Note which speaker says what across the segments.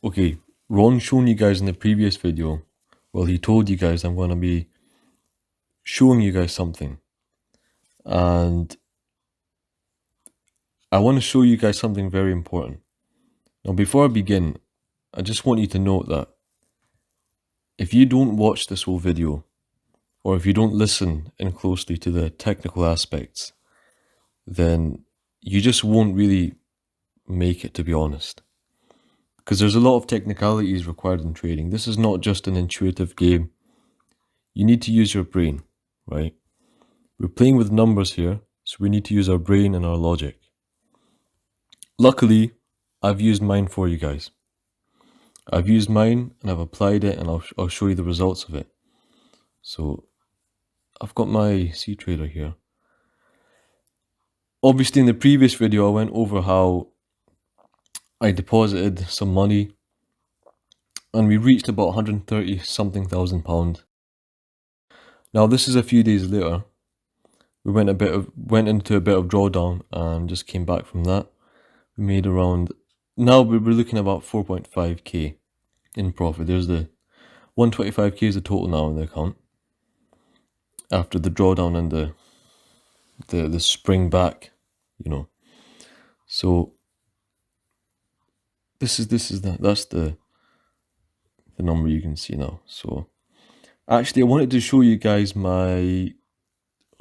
Speaker 1: Okay, Ron shown you guys in the previous video, well, he told you guys I'm going to be showing you guys something. And I want to show you guys something very important. Now, before I begin, I just want you to note that if you don't watch this whole video, or if you don't listen in closely to the technical aspects, then you just won't really make it, to be honest. Because there's a lot of technicalities required in trading. This is not just an intuitive game. You need to use your brain, right? We're playing with numbers here, so we need to use our brain and our logic. Luckily, I've used mine for you guys. I've used mine and I've applied it, and I'll show you the results of it. So I've got my cTrader here. Obviously, in the previous video, I went over how I deposited some money and we reached about 130 something thousand pound. Now this is a few days later. We went into a bit of drawdown and just came back from that. We made around, now we're looking at about 4.5k in profit. There's the 125k is the total now in the account after the drawdown and the spring back, you know. So that's the number you can see now. So actually I wanted to show you guys my,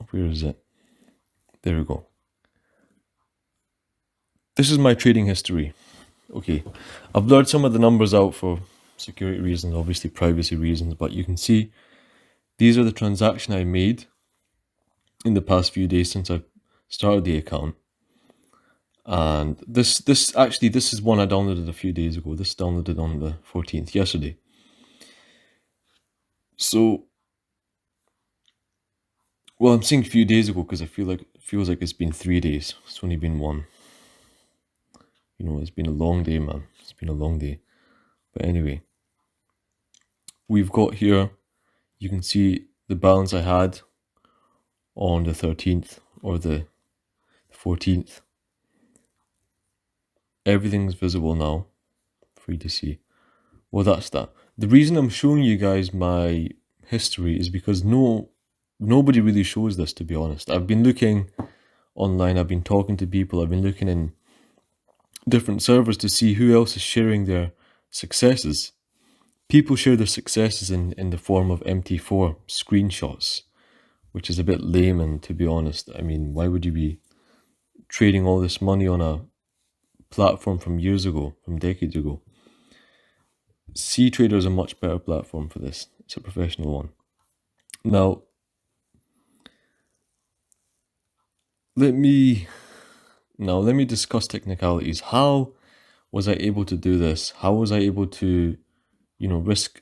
Speaker 1: where is it? There we go. This is my trading history. Okay, I've blurred some of the numbers out for security reasons, obviously privacy reasons, but you can see these are the transactions I made in the past few days since I started the account. And this is one I downloaded a few days ago. This downloaded on the 14th, yesterday. So, well, I'm saying a few days ago because it feels like it's been 3 days. It's only been one. You know, it's been a long day, man. It's been a long day. But anyway, we've got here, you can see the balance I had on the 13th or the 14th. Everything's visible now for you to see. Well, that's that. The reason I'm showing you guys my history is because nobody really shows this, to be honest. I've been looking online, I've been talking to people, I've been looking in different servers to see who else is sharing their successes. People share their successes in the form of MT4 screenshots, which is a bit lame, and to be honest, I mean, why would you be trading all this money on a platform from years ago, from decades ago? cTrader is a much better platform for this. It's a professional one. Now, let me discuss technicalities. How was I able to do this? How was I able to, risk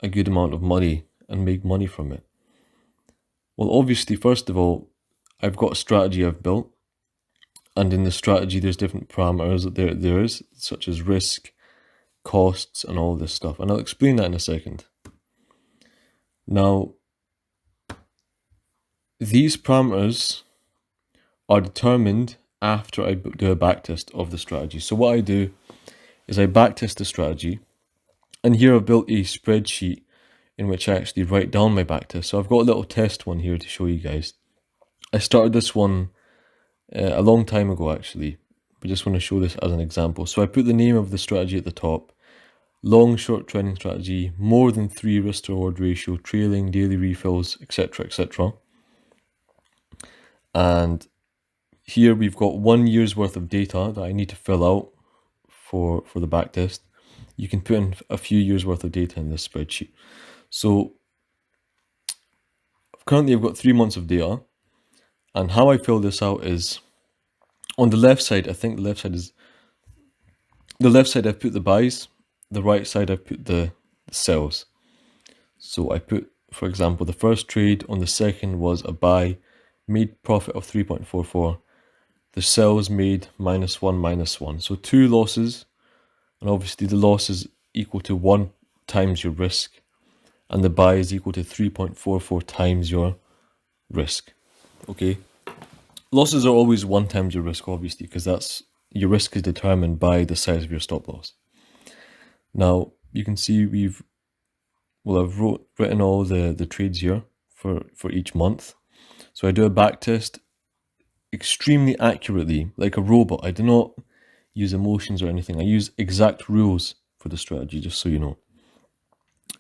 Speaker 1: a good amount of money and make money from it? Well, obviously, first of all, I've got a strategy I've built. And in the strategy, there's different parameters that there is, such as risk, costs, and all this stuff. And I'll explain that in a second. Now, these parameters are determined after I do a backtest of the strategy. So what I do is I backtest the strategy. And here I've built a spreadsheet in which I actually write down my backtest. So I've got a little test one here to show you guys. I started this one a long time ago, actually. I just want to show this as an example. So I put the name of the strategy at the top. Long, short trending strategy, more than 3 risk to reward ratio, trailing, daily refills, etc., etc. And here we've got 1 year's worth of data that I need to fill out for the backtest. You can put in a few years worth of data in this spreadsheet. So currently I've got 3 months of data. And how I fill this out is on the left side, I think the left side I've put the buys, the right side I've put the sells. So I put, for example, the first trade on the second was a buy, made profit of 3.44. The sells made -1. So 2 losses, and obviously the loss is equal to 1 times your risk, and the buy is equal to 3.44 times your risk. Okay, losses are always 1 times your risk, obviously, because that's your risk is determined by the size of your stop loss. Now you can see I've written all the trades here for each month. So I do a back test extremely accurately, like a robot. I do not use emotions or anything. I use exact rules for the strategy, just so you know.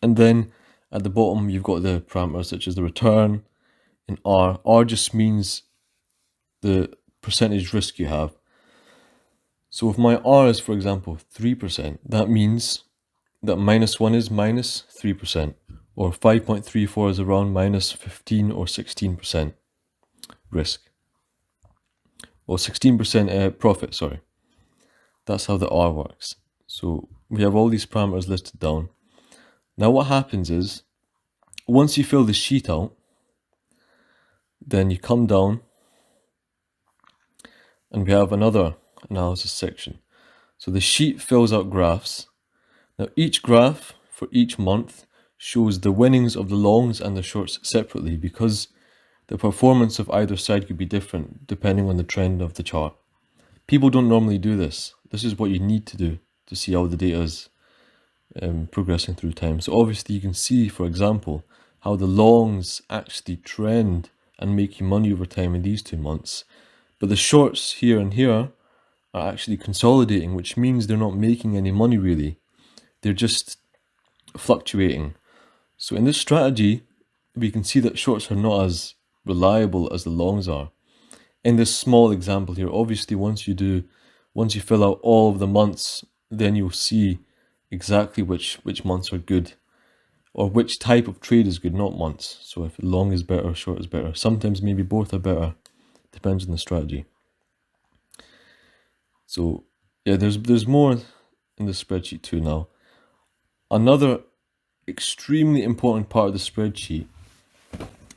Speaker 1: And then at the bottom, you've got the parameters such as the return and R. R just means the percentage risk you have. So if my R is, for example, 3%, that means that -1 is -3%, or 5.34 is around -15 or 16% risk. Or 16% profit, sorry. That's how the R works. So we have all these parameters listed down. Now what happens is, once you fill the sheet out, then you come down and we have another analysis section. So the sheet fills out graphs. Now each graph for each month shows the winnings of the longs and the shorts separately, because the performance of either side could be different depending on the trend of the chart. People don't normally do this. This is what you need to do to see how the data is progressing through time. So obviously you can see, for example, how the longs actually trend and make you money over time in these 2 months. But the shorts here and here are actually consolidating, which means they're not making any money really. They're just fluctuating. So in this strategy, we can see that shorts are not as reliable as the longs are. In this small example here, obviously once you fill out all of the months, then you'll see exactly which months are good, or which type of trade is good, not months. So if long is better, short is better. Sometimes maybe both are better, depends on the strategy. So yeah, there's more in the spreadsheet too now. Another extremely important part of the spreadsheet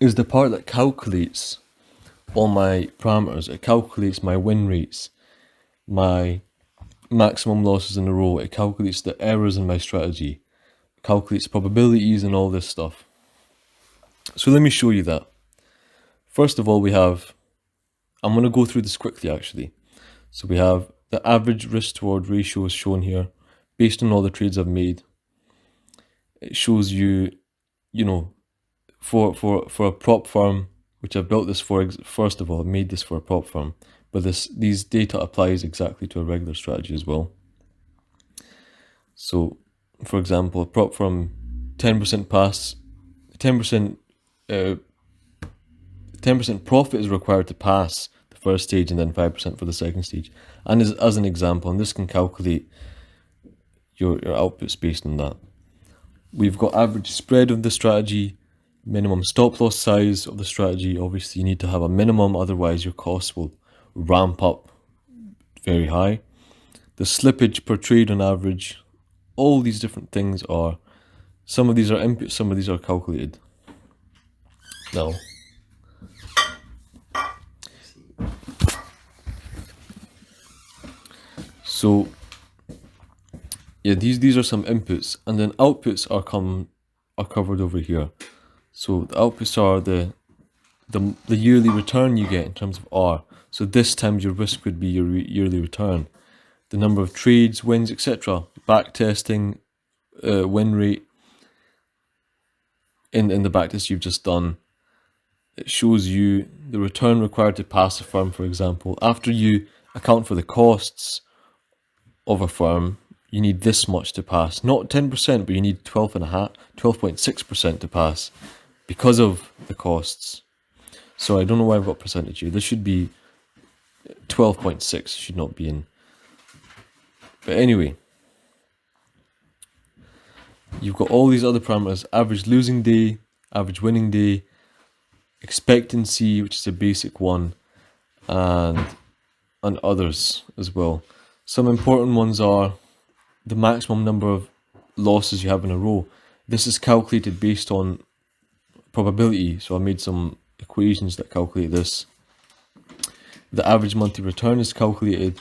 Speaker 1: is the part that calculates all my parameters. It calculates my win rates, my maximum losses in a row. It calculates the errors in my strategy. It calculates probabilities and all this stuff. So let me show you that. First of all, I'm going to go through this quickly actually. So we have the average risk to reward ratio is shown here based on all the trades I've made. It shows you, for a prop firm, which I've built this for, first of all, I made this for a prop firm, but these data applies exactly to a regular strategy as well. So, for example, a prop firm, 10% pass, 10% 10% profit is required to pass the first stage and then 5% for the second stage. And as an example, and this can calculate your outputs based on that. We've got average spread of the strategy, minimum stop loss size of the strategy. Obviously, you need to have a minimum, otherwise your costs will ramp up very high. The slippage per trade on average, all these different things are, some of these are input, some of these are calculated. Now, so yeah, these are some inputs, and then outputs are covered over here. So the outputs are the yearly return you get in terms of R. So this times your risk would be your yearly return. The number of trades, wins, etc. Back testing, win rate. In the backtest you've just done, it shows you the return required to pass a firm, for example. After you account for the costs of a firm, you need this much to pass. Not 10%, but you need 12.6% to pass because of the costs. So I don't know why I've got percentage here. This should be 12.6, should not be in. But anyway, you've got all these other parameters: average losing day, average winning day, expectancy, which is a basic one, and others as well. Some important ones are the maximum number of losses you have in a row. This is calculated based on probability, so I made some equations that calculate this. The average monthly return is calculated.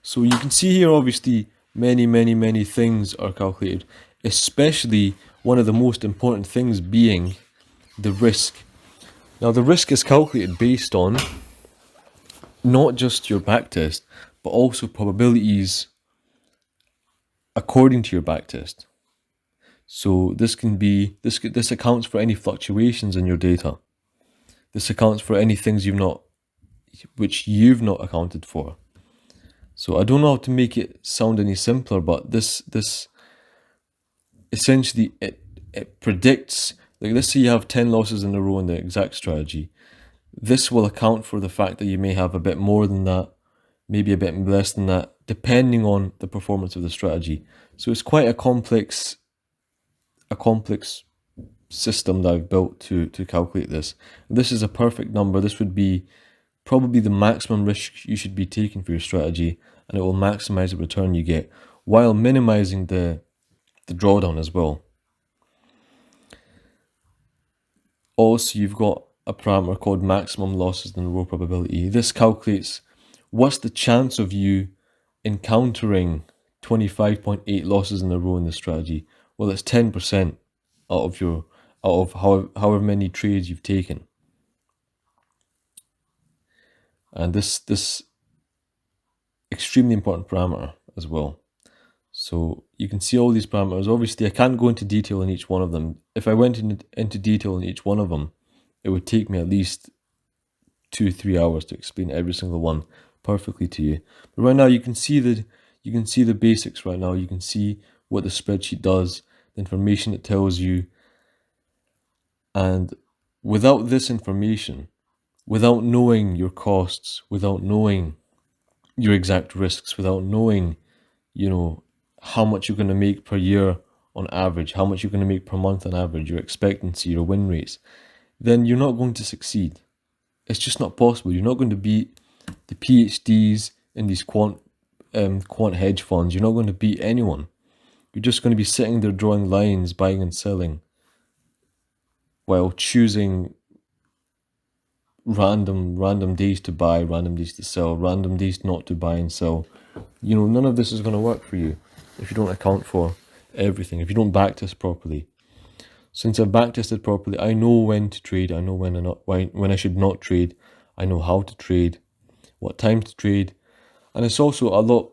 Speaker 1: So you can see here, obviously, many things are calculated, especially one of the most important things being the risk. Now, the risk is calculated based on not just your backtest, but also probabilities according to your backtest. So this accounts for any fluctuations in your data. This accounts for any things which you've not accounted for. So I don't know how to make it sound any simpler, but this essentially it predicts, like let's say you have 10 losses in a row in the exact strategy. This will account for the fact that you may have a bit more than that, maybe a bit less than that, depending on the performance of the strategy. So it's quite a complex system that I've built to calculate this. This is a perfect number. This would be probably the maximum risk you should be taking for your strategy, and it will maximize the return you get while minimizing the drawdown as well. Also, you've got a parameter called maximum losses in a row probability. This calculates what's the chance of you encountering 25.8 losses in a row in the strategy. Well, it's 10% out of however many trades you've taken. And this extremely important parameter as well. So you can see all these parameters. Obviously, I can't go into detail in each one of them. If I went into detail in each one of them, it would take me at least 2-3 hours to explain every single one perfectly to you. But right now, you can see the basics. Right now, you can see what the spreadsheet does, the information it tells you, and without this information, without knowing your costs, without knowing your exact risks, without knowing, how much you're going to make per year on average, how much you're going to make per month on average, your expectancy, your win rates, then you're not going to succeed. It's just not possible. You're not going to beat the PhDs in these quant hedge funds. You're not going to beat anyone. You're just going to be sitting there drawing lines, buying and selling, while choosing random days to buy, random days to sell, random days not to buy and sell. None of this is going to work for you if you don't account for everything, if you don't backtest properly. Since I've backtested properly, I know when to trade, I know when I should not trade, I know how to trade, what time to trade, and it's also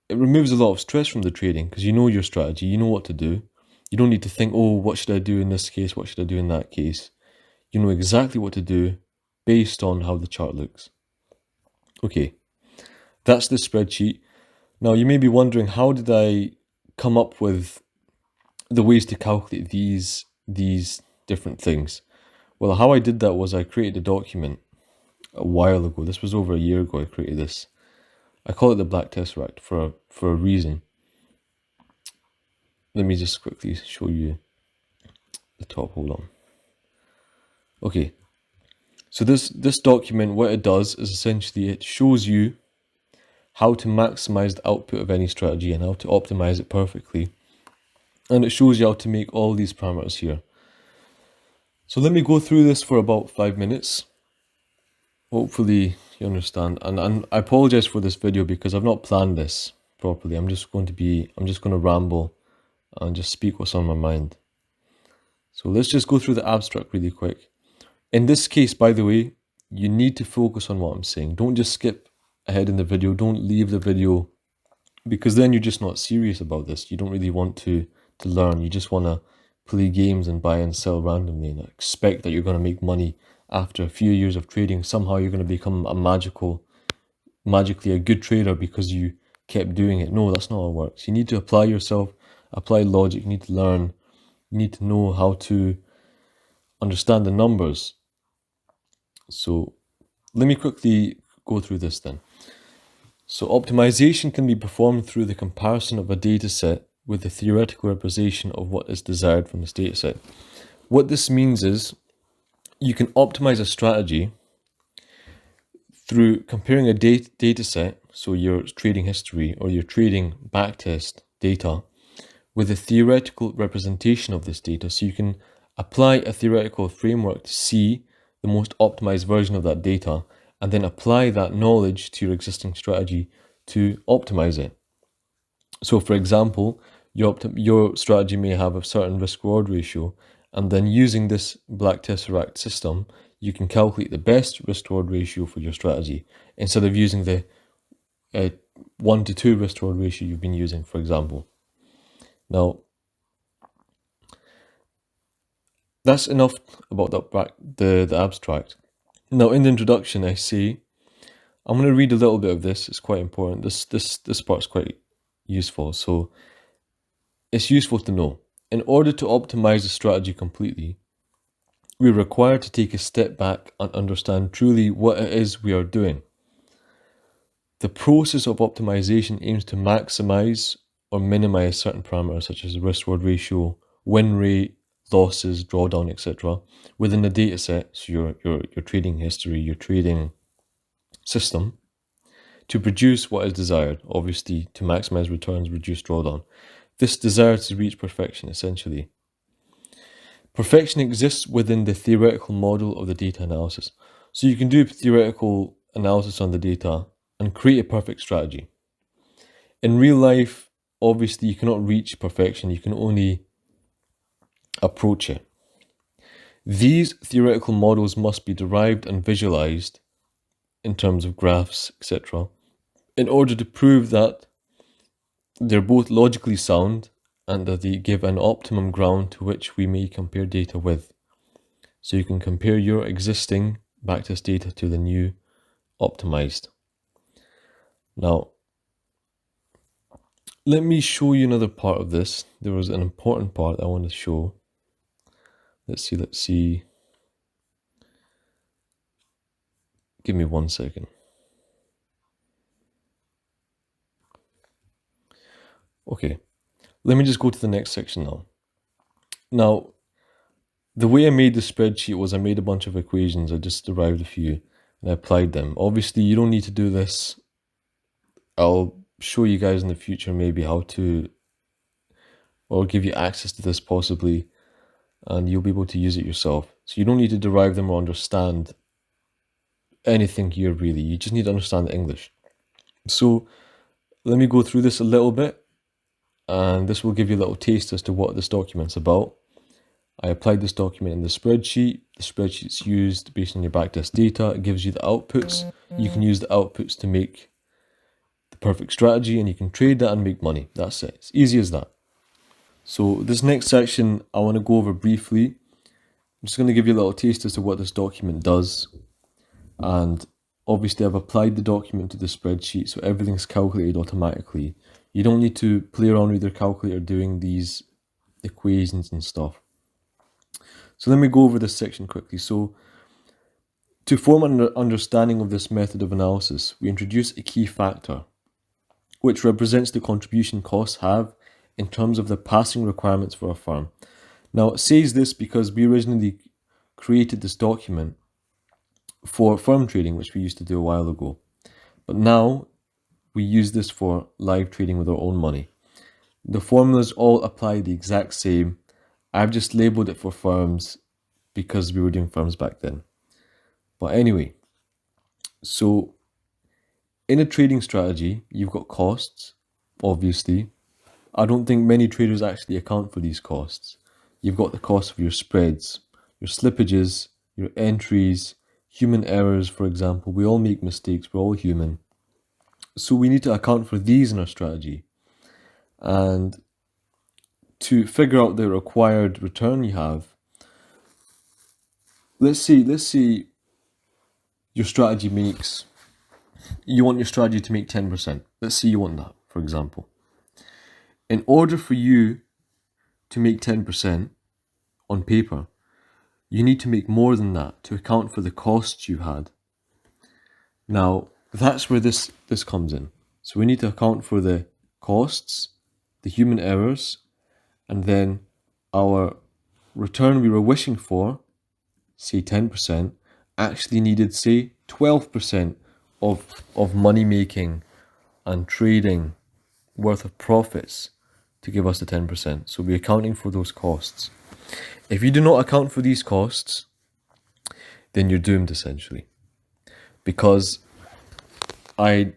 Speaker 1: it removes a lot of stress from the trading because you know your strategy, you know what to do. You don't need to think, oh, what should I do in this case, what should I do in that case. You know exactly what to do based on how the chart looks. Okay, that's the spreadsheet. Now you may be wondering, how did I come up with the ways to calculate these different things? Well, how I did that was I created a document a while ago. This was over a year ago I created this. I call it the Black Tesseract for a reason. Let me just quickly show you the top. Hold on. Okay, so this document, what it does is essentially it shows you how to maximize the output of any strategy and how to optimize it perfectly. And it shows you how to make all these parameters here. So let me go through this for about 5 minutes. Hopefully you understand. And I apologize for this video because I've not planned this properly. I'm just going to ramble and just speak what's on my mind. So let's just go through the abstract really quick. In this case, by the way, you need to focus on what I'm saying. Don't just skip ahead in the video. Don't leave the video, because then you're just not serious about this. You don't really want to learn. You just want to play games and buy and sell randomly and expect that you're going to make money after a few years of trading. Somehow you're going to become magically a good trader because you kept doing it. No, that's not how it works. You need to apply yourself, apply logic. You need to learn. You need to know how to understand the numbers. So let me quickly go through this then. So optimization can be performed through the comparison of a data set with the theoretical representation of what is desired from this data set. What this means is you can optimize a strategy through comparing a data set, so your trading history or your trading backtest data, with a theoretical representation of this data. So you can apply a theoretical framework to see the most optimized version of that data and then apply that knowledge to your existing strategy to optimize it. So for example, your strategy may have a certain risk-reward ratio, and then using this Black Tesseract system, you can calculate the best risk-reward ratio for your strategy instead of using the 1 to 2 risk reward ratio you've been using, for example. Now, that's enough about the abstract. Now, in the introduction, I say, I'm going to read a little bit of this. It's quite important. This part's quite useful. So it's useful to know. In order to optimize the strategy completely, we're required to take a step back and understand truly what it is we are doing. The process of optimization aims to maximize or minimize certain parameters such as the risk-reward ratio, win rate, losses, drawdown, etc. within the data set, so your trading history, your trading system, to produce what is desired, obviously to maximize returns, reduce drawdown. This desire to reach perfection, essentially. Perfection exists within the theoretical model of the data analysis. So you can do theoretical analysis on the data and create a perfect strategy. In real life, obviously, you cannot reach perfection. You can only approach it. These theoretical models must be derived and visualized in terms of graphs, etc., in order to prove that they're both logically sound and that they give an optimum ground to which we may compare data with. So you can compare your existing backtest data to the new optimized. Now, let me show you another part of this. There was an important part I want to show. Let's see. Give me 1 second. Okay, let me just go to the next section now. Now, the way I made the spreadsheet was I made a bunch of equations. I just derived a few and I applied them. Obviously, you don't need to do this. I'll show you guys in the future maybe how to, or give you access to this possibly, and you'll be able to use it yourself. So you don't need to derive them or understand anything here really. You just need to understand the English. So let me go through this a little bit, and this will give you a little taste as to what this document's about. I applied this document in the spreadsheet. The spreadsheet's used based on your backtest data. It gives you the outputs. You can use the outputs to make the perfect strategy, and you can trade that and make money. That's it. It's easy as that. So this next section I want to go over briefly. I'm just going to give you a little taste as to what this document does. And obviously I've applied the document to the spreadsheet, so everything's calculated automatically. You don't need to play around with your calculator doing these equations and stuff. So let me go over this section quickly. So to form an understanding of this method of analysis, we introduce a key factor, which represents the contribution costs have in terms of the passing requirements for a firm. Now it says this because we originally created this document for firm trading, which we used to do a while ago. But now we use this for live trading with our own money. The formulas all apply the exact same. I've just labeled it for firms because we were doing firms back then. But anyway, so in a trading strategy, you've got costs, obviously. I don't think many traders actually account for these costs. You've got the cost of your spreads, your slippages, your entries, human errors, for example. We all make mistakes, we're all human. So we need to account for these in our strategy. And to figure out the required return you have, let's say your strategy makes, you want your strategy to make 10%. Let's say you want that, for example. In order for you to make 10% on paper, you need to make more than that to account for the costs you had. Now, that's where this comes in. So we need to account for the costs, the human errors, and then our return we were wishing for, say 10%, actually needed, say, 12% of money making and trading worth of profits to give us the 10%. So we're accounting for those costs. If you do not account for these costs, then you're doomed essentially. Because I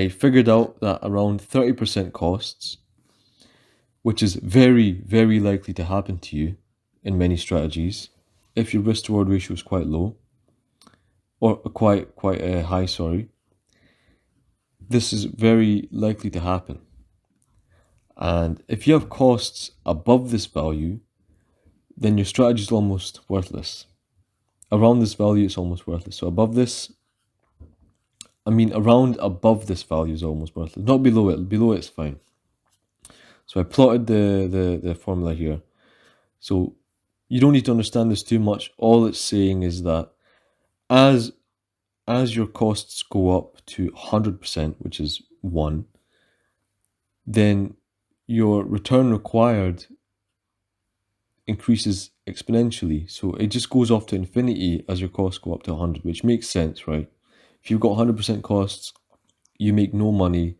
Speaker 1: figured out that around 30% costs, which is very, very likely to happen to you in many strategies, if your risk to reward ratio is quite low, or quite high, sorry. this is very likely to happen. And if you have costs above this value, then your strategy is almost worthless. Around this value, it's almost worthless. So above this, around above this value is almost worthless. Not below it. Below it's fine. So I plotted the formula here. So you don't need to understand this too much. All it's saying is that as your costs go up to 100%, which is 1, then your return required increases exponentially. So it just goes off to infinity as your costs go up to 100, which makes sense, right? If you've got 100% costs, you make no money,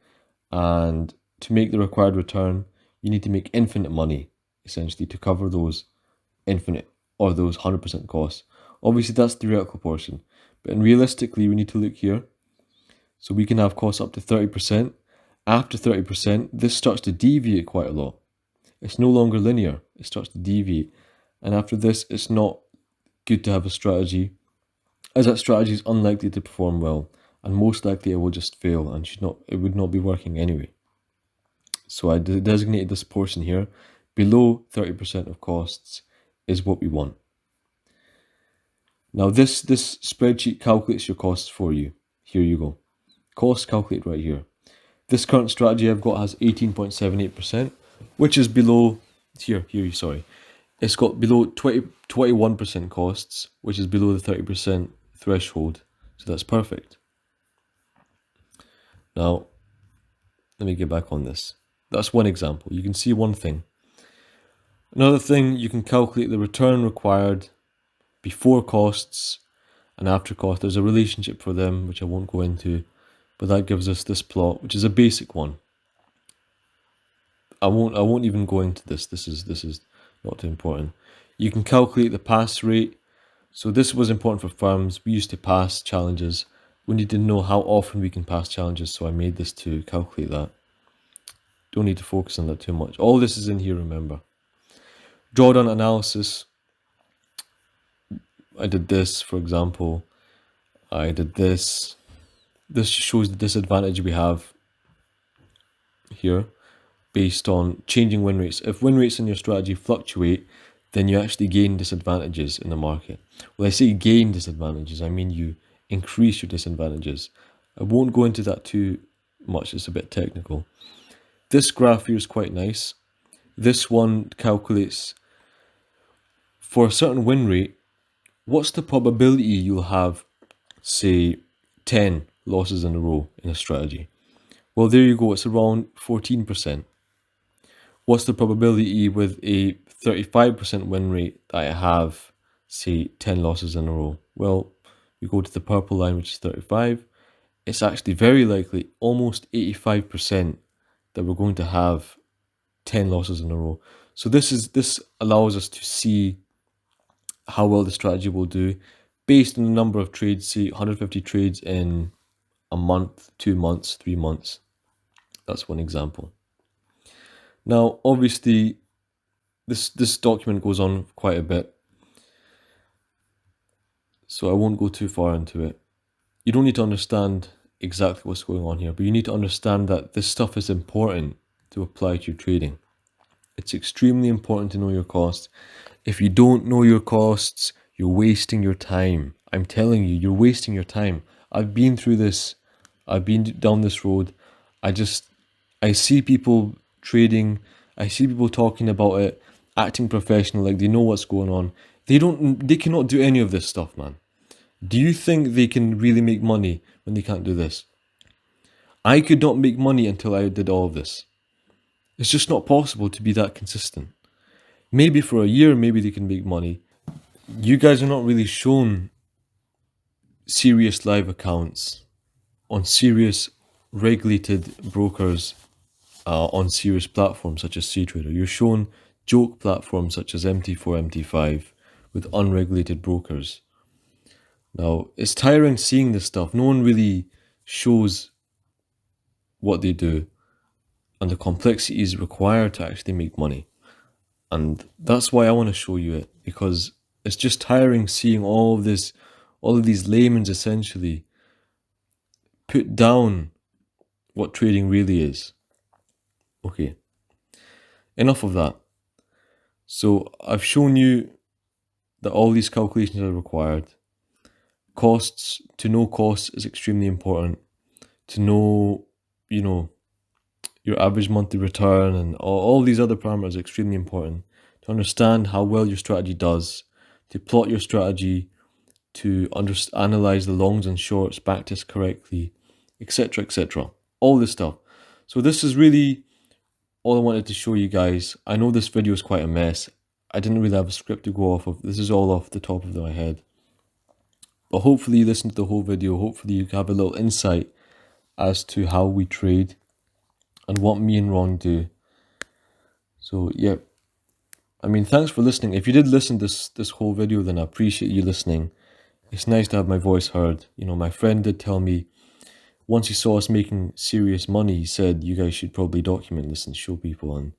Speaker 1: and to make the required return, you need to make infinite money, essentially, to cover those infinite or those 100% costs. Obviously, that's the theoretical portion, but realistically, we need to look here. So we can have costs up to 30%. After 30%, this starts to deviate quite a lot. It's no longer linear. It starts to deviate. And after this, it's not good to have a strategy, as that strategy is unlikely to perform well, and most likely it will just fail and it would not be working anyway. So I designated this portion here. Below 30% of costs is what we want. Now this spreadsheet calculates your costs for you. Here you go. Cost calculate right here. This current strategy I've got has 18.78%, which is below sorry. It's got below 21% costs, which is below the 30% threshold. So that's perfect. Now, let me get back on this. That's one example. You can see one thing. Another thing, you can calculate the return required before costs and after costs. There's a relationship for them, which I won't go into, but that gives us this plot, which is a basic one. I won't even go into this. This is not too important. You can calculate the pass rate. So this was important for firms. We used to pass challenges. We need to know how often we can pass challenges, so I made this to calculate that. Don't need to focus on that too much. All this is in here, remember. Drawdown analysis. I did this, for example. I did this. This shows the disadvantage we have here based on changing win rates. If win rates in your strategy fluctuate, then you actually gain disadvantages in the market. When I say gain disadvantages, I mean you increase your disadvantages. I won't go into that too much. It's a bit technical. This graph here is quite nice. This one calculates for a certain win rate, what's the probability you'll have, say, 10 losses in a row in a strategy? Well, there you go. It's around 14%. What's the probability with a 35% win rate that I have, say, 10 losses in a row? Well, we go to the purple line, which is 35. It's actually very likely, almost 85%, that we're going to have 10 losses in a row. So this allows us to see how well the strategy will do based on the number of trades, say 150 trades in a month, 2 months, 3 months. That's one example. Now, obviously, this document goes on quite a bit, so I won't go too far into it. You don't need to understand exactly what's going on here, but you need to understand that this stuff is important to apply to your trading. It's extremely important to know your costs. If you don't know your costs, you're wasting your time. I'm telling you, you're wasting your time. I've been through this. I've been down this road. I see people trading. I see people talking about it, acting professional, like they know what's going on. They cannot do any of this stuff, man. Do you think they can really make money when they can't do this? I could not make money until I did all of this. It's just not possible to be that consistent. Maybe for a year, maybe they can make money. You guys are not really shown serious live accounts on serious regulated brokers on serious platforms such as cTrader. You're shown joke platforms such as MT4, MT5 with unregulated brokers. Now, it's tiring seeing this stuff. No one really shows what they do and the complexities required to actually make money. And that's why I want to show you it, because it's just tiring seeing all of these laymen essentially put down what trading really is. Okay, enough of that. So I've shown you that all these calculations are required. Costs, to know costs is extremely important. To know, your average monthly return and all these other parameters are extremely important. To understand how well your strategy does, to plot your strategy, to analyze the longs and shorts, backtest correctly, etc., etc. All this stuff. So this is really all I wanted to show you guys. I know this video is quite a mess. I didn't really have a script to go off of. This is all off the top of my head. But hopefully you listen to the whole video. Hopefully you have a little insight as to how we trade and what me and Ron do. So yeah, I mean, thanks for listening. If you did listen to this whole video, then I appreciate you listening. It's nice to have my voice heard. My friend did tell me once he saw us making serious money, he said, you guys should probably document this and show people. And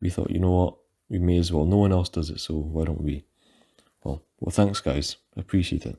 Speaker 1: we thought, you know what, we may as well. No one else does it, so why don't we? Well, thanks guys. I appreciate it.